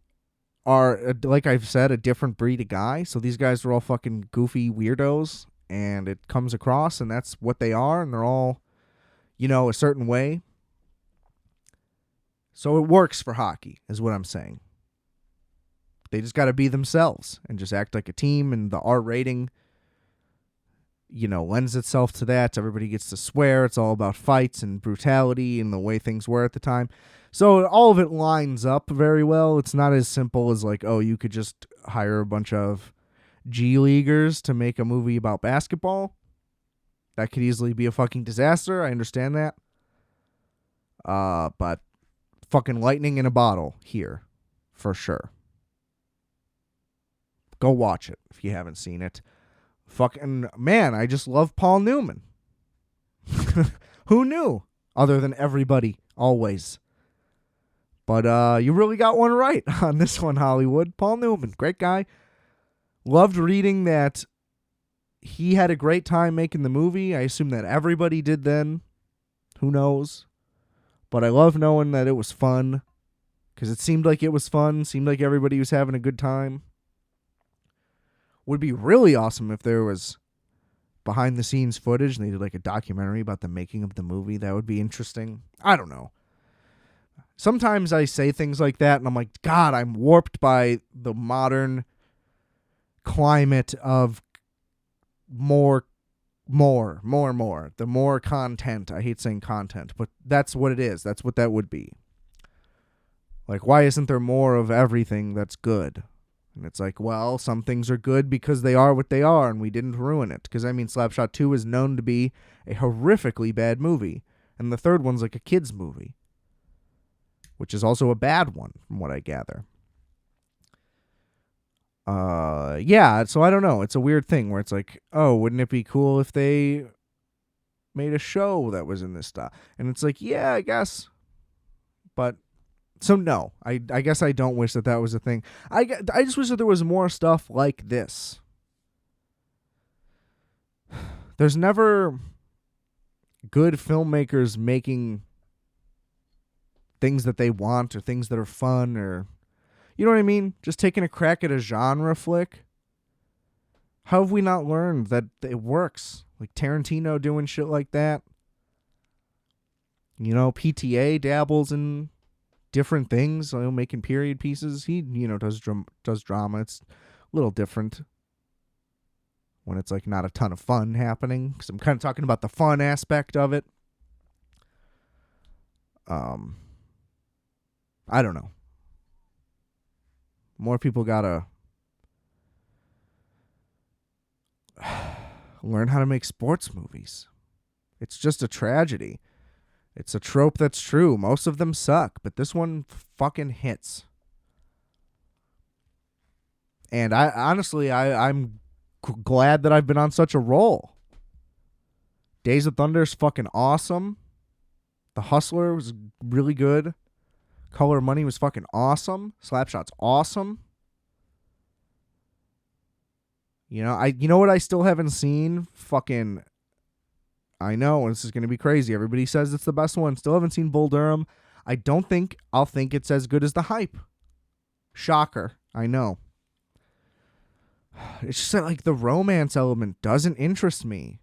are, like I've said, a different breed of guy. So these guys are all fucking goofy weirdos, and it comes across, and that's what they are, and they're all, a certain way. So it works for hockey, is what I'm saying. They just got to be themselves and just act like a team, and the R rating, lends itself to that. Everybody gets to swear. It's all about fights and brutality and the way things were at the time. So all of it lines up very well. It's not as simple as like, oh, you could just hire a bunch of G Leaguers to make a movie about basketball. That could easily be a fucking disaster. I understand that. But fucking lightning in a bottle here, for sure. Go watch it if you haven't seen it. Fucking, man, I just love Paul Newman. Who knew? Other than everybody, always. But you really got one right on this one, Hollywood. Paul Newman, great guy. Loved reading that he had a great time making the movie. I assume that everybody did then. Who knows? But I love knowing that it was fun. Because it seemed like it was fun. Seemed like everybody was having a good time. Would be really awesome if there was behind the scenes footage and they did like a documentary about the making of the movie. That would be interesting. I don't know. Sometimes I say things like that and I'm like, God, I'm warped by the modern climate of more. The more content. I hate saying content, but that's what it is. That's what that would be. Like, why isn't there more of everything that's good? And it's like, well, some things are good because they are what they are and we didn't ruin it. Because, Slapshot 2 is known to be a horrifically bad movie. And the third one's like a kid's movie. Which is also a bad one, from what I gather. Yeah, so I don't know. It's a weird thing where it's like, oh, wouldn't it be cool if they made a show that was in this style? And it's like, yeah, I guess. But, so no, I guess I don't wish that was a thing. I just wish that there was more stuff like this. There's never good filmmakers making things that they want or things that are fun or, you know what I mean? Just taking a crack at a genre flick. How have we not learned that it works? Like Tarantino doing shit like that. PTA dabbles in different things, making period pieces. He, does drama. It's a little different when it's like not a ton of fun happening. Because I'm kind of talking about the fun aspect of it. I don't know. More people gotta learn how to make sports movies. It's just a tragedy. It's a trope that's true. Most of them suck, but this one fucking hits. And I'm glad that I've been on such a roll. Days of Thunder is fucking awesome. The Hustler was really good. Color Money was fucking awesome. Slapshot's awesome. You know what I still haven't seen? Fucking, I know, this is going to be crazy. Everybody says it's the best one. Still haven't seen Bull Durham. I don't think I'll think it's as good as the hype. Shocker. I know. It's just that, like, the romance element doesn't interest me.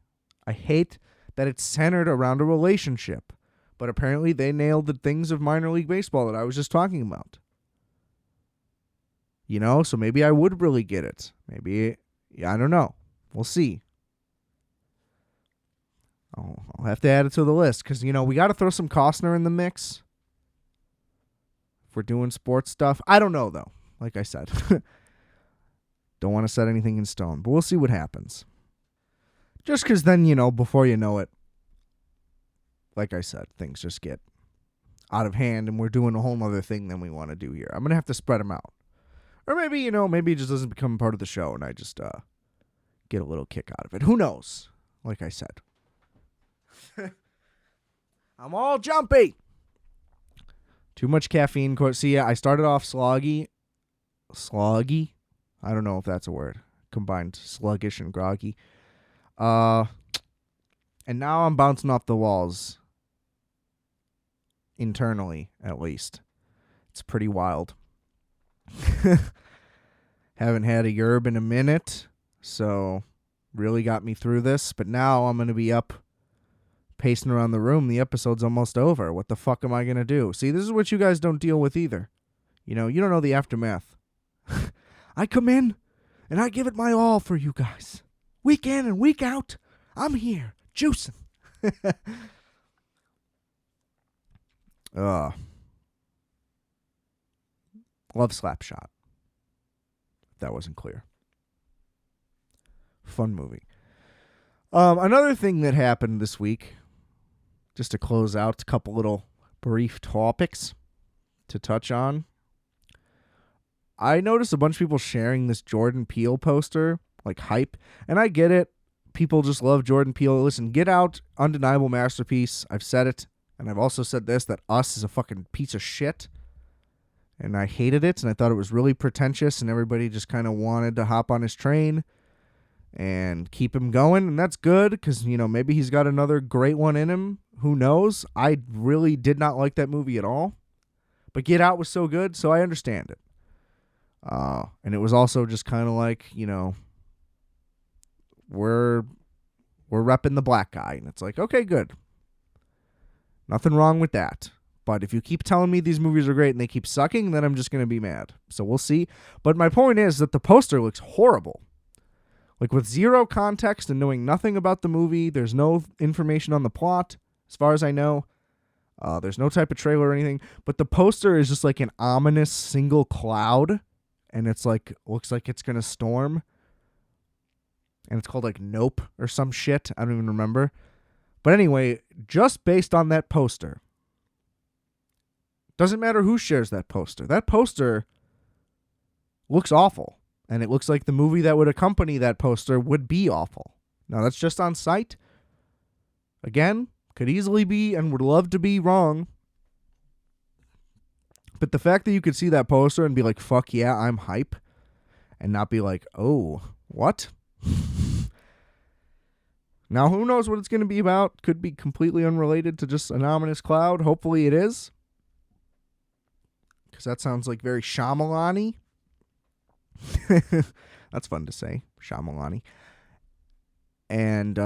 I hate that it's centered around a relationship. But apparently they nailed the things of minor league baseball that I was just talking about. So maybe I would really get it. Maybe, I don't know. We'll see. I'll have to add it to the list because, we got to throw some Costner in the mix if we're doing sports stuff. I don't know, though. Like I said. Don't want to set anything in stone, but we'll see what happens. Just because then, before you know it, like I said, things just get out of hand and we're doing a whole other thing than we want to do here. I'm going to have to spread them out. Or maybe, maybe it just doesn't become part of the show and I just get a little kick out of it. Who knows? Like I said. I'm all jumpy. Too much caffeine. See, I started off sloggy. I don't know if that's a word. Combined sluggish and groggy. And now I'm bouncing off the walls. Internally, at least. It's pretty wild. Haven't had a yerb in a minute, so really got me through this. But now I'm going to be up pacing around the room. The episode's almost over. What the fuck am I going to do? See, this is what you guys don't deal with either. You know, you don't know the aftermath. I come in, and I give it my all for you guys. Week in and week out, I'm here, juicing. Love Slapshot. If that wasn't clear. Fun movie. Another thing that happened this week, just to close out, a couple little brief topics to touch on. I noticed a bunch of people sharing this Jordan Peele poster, like hype, and I get it. People just love Jordan Peele. Listen, Get Out, undeniable masterpiece. I've said it, and I've also said this, that Us is a fucking piece of shit. And I hated it, and I thought it was really pretentious, and everybody just kind of wanted to hop on his train and keep him going, and that's good, because, you know, maybe he's got another great one in him. Who knows? I really did not like that movie at all, but Get Out was so good, so I understand it. And it was also just kind of like, you know, we're repping the black guy, and it's like, okay, good. Nothing wrong with that. But if you keep telling me these movies are great and they keep sucking, then I'm just going to be mad. So we'll see. But my point is that the poster looks horrible. Like, with zero context and knowing nothing about the movie, there's no information on the plot, as far as I know. There's no type of trailer or anything. But the poster is just like an ominous single cloud. And it's like, looks like it's going to storm. And it's called like Nope or some shit. I don't even remember. But anyway, just based on that poster. Doesn't matter who shares that poster. That poster looks awful. And it looks like the movie that would accompany that poster would be awful. Now, that's just on sight. Again, could easily be and would love to be wrong. But the fact that you could see that poster and be like, fuck yeah, I'm hype. And not be like, oh, what? Now, who knows what it's going to be about? Could be completely unrelated to just an ominous cloud. Hopefully it is. Because that sounds like very Shyamalan-y. That's fun to say, Shyamalan-y. And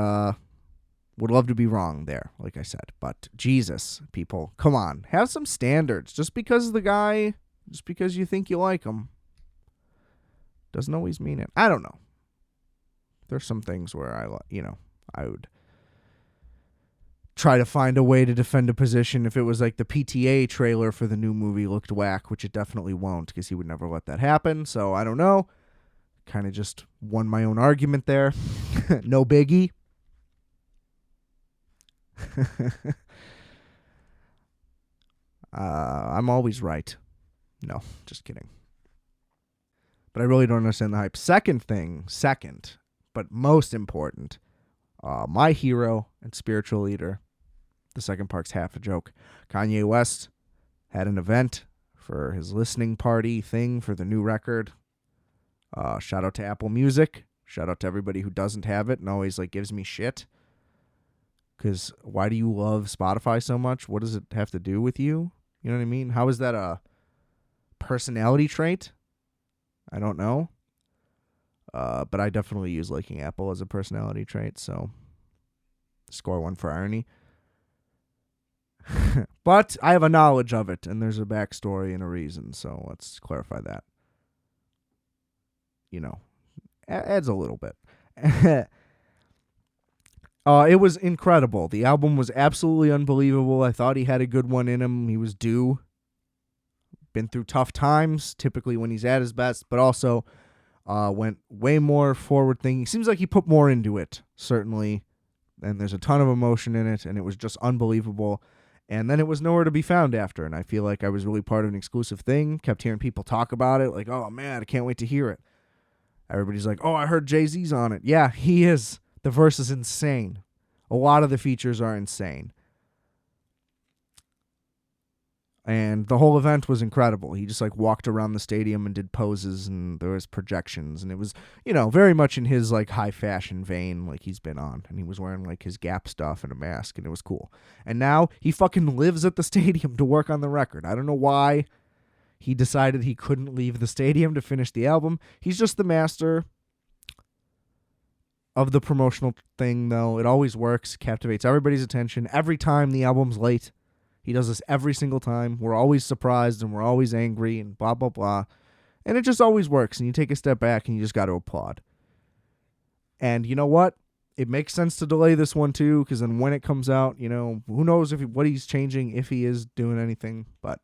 would love to be wrong there, like I said. But Jesus, people, come on. Have some standards. Just because you think you like him, doesn't always mean it. I don't know. There's some things where I would try to find a way to defend a position if it was like the PTA trailer for the new movie looked whack, which it definitely won't, because he would never let that happen. So I don't know. Kind of just won my own argument there. No biggie. I'm always right. No, just kidding. But I really don't understand the hype. Second, but most important, my hero and spiritual leader. The second part's half a joke. Kanye West had an event for his listening party thing for the new record. Shout out to Apple Music. Shout out to everybody who doesn't have it and always like gives me shit. Because why do you love Spotify so much? What does it have to do with you? You know what I mean? How is that a personality trait? I don't know. But I definitely use liking Apple as a personality trait, so score one for irony. But I have a knowledge of it, and there's a backstory and a reason, so let's clarify that. You know, adds a little bit. It was incredible. The album was absolutely unbelievable. I thought he had a good one in him. He was due. Been through tough times, typically when he's at his best, but also went way more forward thinking. Seems like he put more into it, certainly. And there's a ton of emotion in it, and it was just unbelievable. And then it was nowhere to be found after, and I feel like I was really part of an exclusive thing. Kept hearing people talk about it, like, oh man, I can't wait to hear it. Everybody's like, oh, I heard Jay-Z's on it. Yeah, he is. The verse is insane. A lot of the features are insane. And the whole event was incredible. He just like walked around the stadium and did poses, and there was projections, and it was, very much in his like high fashion vein like he's been on. And he was wearing like his Gap stuff and a mask, and it was cool. And now he fucking lives at the stadium to work on the record. I don't know why he decided he couldn't leave the stadium to finish the album. He's just the master of the promotional thing, though. It always works, captivates everybody's attention every time the album's late. He does this every single time. We're always surprised and we're always angry and blah, blah, blah. And it just always works. And you take a step back and you just got to applaud. And you know what? It makes sense to delay this one too, because then when it comes out, who knows what he's changing, if he is doing anything. But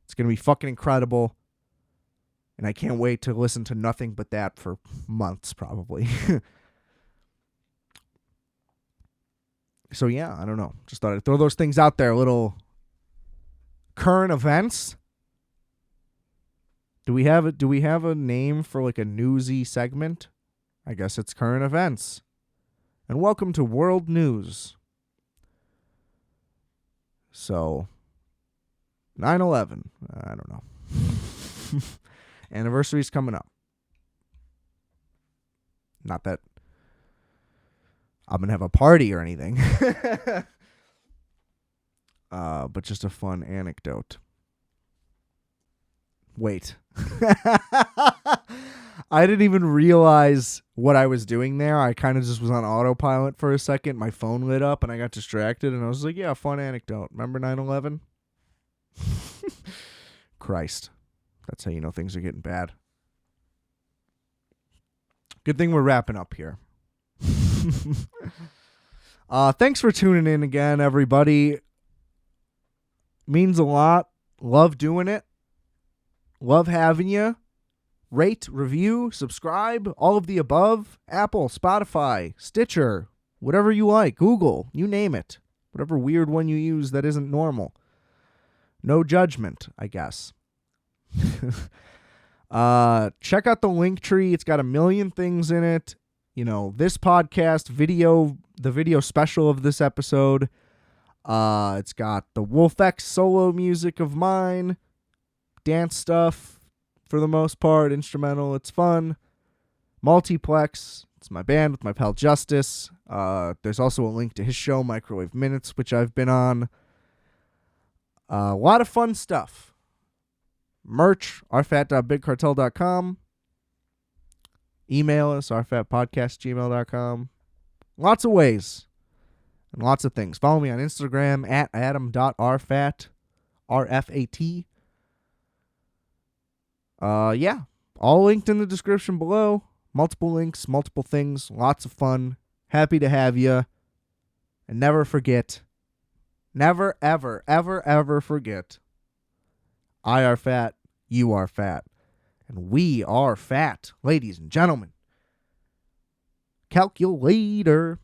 it's going to be fucking incredible. And I can't wait to listen to nothing but that for months, probably. So yeah, I don't know. Just thought I'd throw those things out there. Little current events. Do we have a name for like a newsy segment? I guess it's current events. And welcome to World News. So 9/11. I don't know. Anniversary's coming up. Not that I'm going to have a party or anything. But just a fun anecdote. Wait. I didn't even realize what I was doing there. I kind of just was on autopilot for a second. My phone lit up and I got distracted. And I was like, yeah, fun anecdote. Remember 9/11? Christ. That's how you know things are getting bad. Good thing we're wrapping up here. Thanks for tuning in again, everybody. Means a lot. Love doing it. Love having you. Rate, review, subscribe, all of the above. Apple, Spotify, Stitcher, whatever you like. Google, you name it. Whatever weird one you use that isn't normal. No judgment, I guess. Check out the link tree. It's got a million things in it. This podcast, the video special of this episode. It's got the Wolfx solo music of mine, dance stuff for the most part, instrumental. It's fun. Multiplex. It's my band with my pal Justice. There's also a link to his show, Microwave Minutes, which I've been on. A lot of fun stuff. Merch, rfat.bigcartel.com. Email us, rfatpodcast@gmail.com. Lots of ways and lots of things. Follow me on Instagram at adam.rfat, RFAT. Yeah, all linked in the description below. Multiple links, multiple things, lots of fun. Happy to have you. And never forget, never, ever, ever, ever forget, I are fat, you are fat. And we are fat, ladies and gentlemen. Calculator.